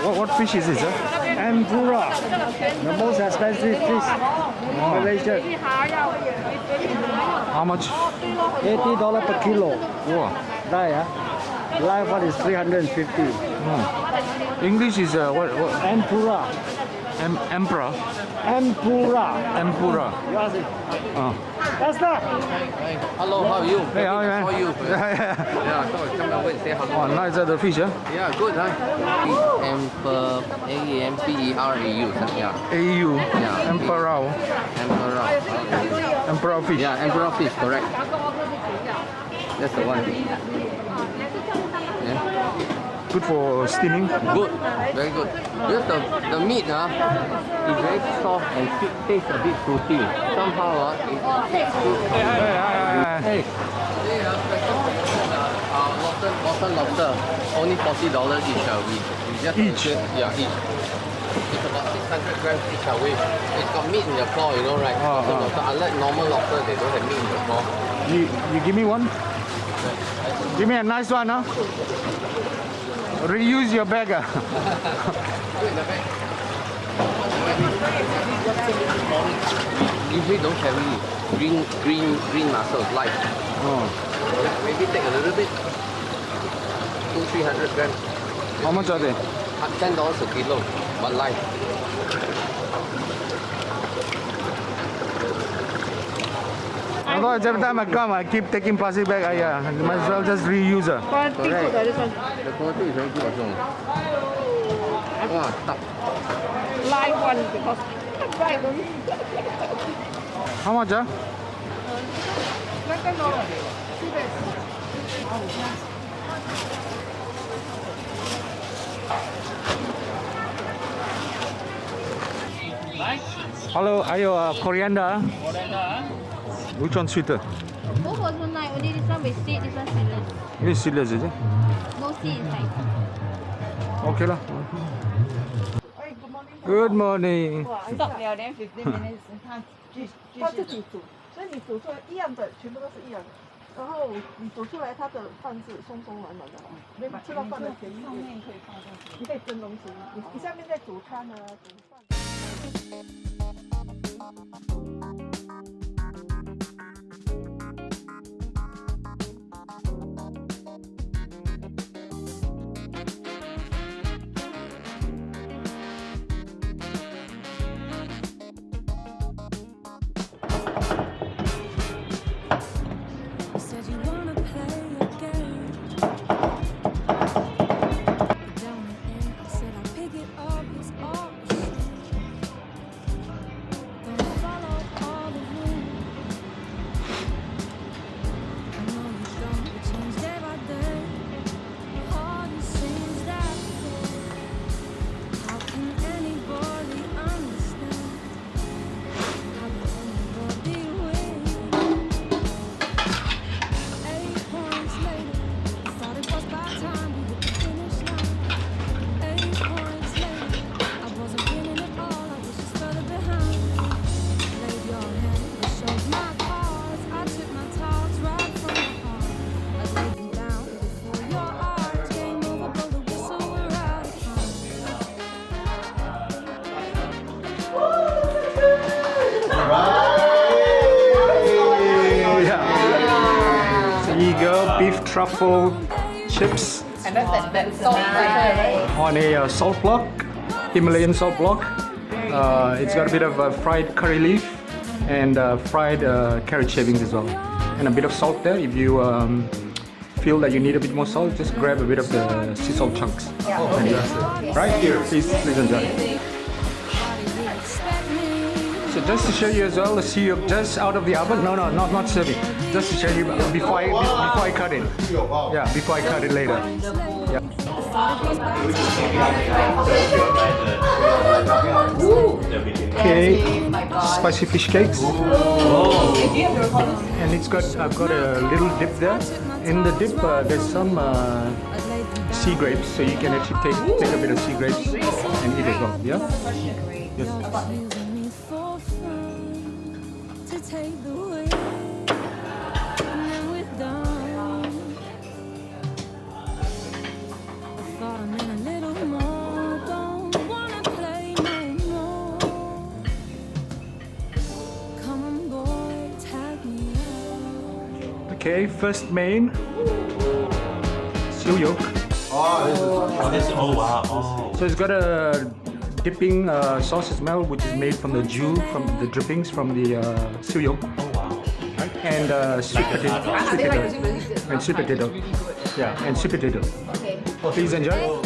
What fish is it, sir? Tempura, the most expensive fish in Malaysia. How much? $80 per kilo. Wow. Right, huh? Live one is 350. English is what? Tempura. Emperor. Tempura. Tempura. You ask it. Oh. That's that. Hello, how are you? Hey, how are you, man? How are you? Yeah. Yeah, so I come over and say hello. Oh, nice the fish, huh? Yeah, good, huh? Emperor, A-E-M-P-E-R-A-U. Yeah. AU. Yeah. Emperor. Emperor. Emperor fish. Yeah, emperor fish, correct. That's the one. Yeah. Good for steaming. Good, very good. Because the meat is very soft and tastes a bit fruity. Somehow Hey. Today, lobster, only $40 each. We just Each? Yeah, each. It's about 600 grams each away. It's got meat in the claw, you know, right? Lobster. Unlike normal lobster, they don't have meat in the claw. You give me one? Give me a nice one, huh? Reuse your bag. Usually don't carry green mussels live. Oh. Maybe take a little bit. 200-300 grams. How much are they? $10 a kilo, but live. Otherwise, every time I come, I keep taking plastic bag. I might as well just reuse it. Quality good, this one. The quality is very good also. Wow, tough. Live one because fried only. How much, huh? Hello, are you coriander? Which one's sweeter? Both was one night, only this one with seed, this one seedless. This is seedless, is it? No seed inside. Okay lah. Good morning. Stop 了 then 15 minutes 他自己煮，所以你煮出来一样的，全部都是一样的。然后你煮出来，它的饭是松松软软的，没有吃到饭的甜上面可以放东西，你可以蒸东西，你下面在煮汤啊，煮饭。Beef truffle chips And that's salt nice. on a salt block, Himalayan salt block. It's got a bit of fried curry leaf and fried carrot shavings as well, and a bit of salt there. If you feel that you need a bit more salt, just grab a bit of the sea salt chunks. Right here, please enjoy. So just to show you as well, the sea just out of the oven. No, not serving. Just to show you before I cut it. Yeah, before I cut it later. Yeah. Okay, spicy fish cakes. And I've got a little dip there. In the dip, there's some sea grapes, so you can actually take a bit of sea grapes and eat as well. Yeah. Yes. Take the way, and then we're done. I thought I meant a little more. Okay, first main. Siu yuk. Oh wow. Oh. So it's got a dipping sauce as well, which is made from the jus, from the drippings from the siu yuk. Oh wow. And sweet potato. And sweet potato. Yeah, and sweet potato. Okay. Please enjoy.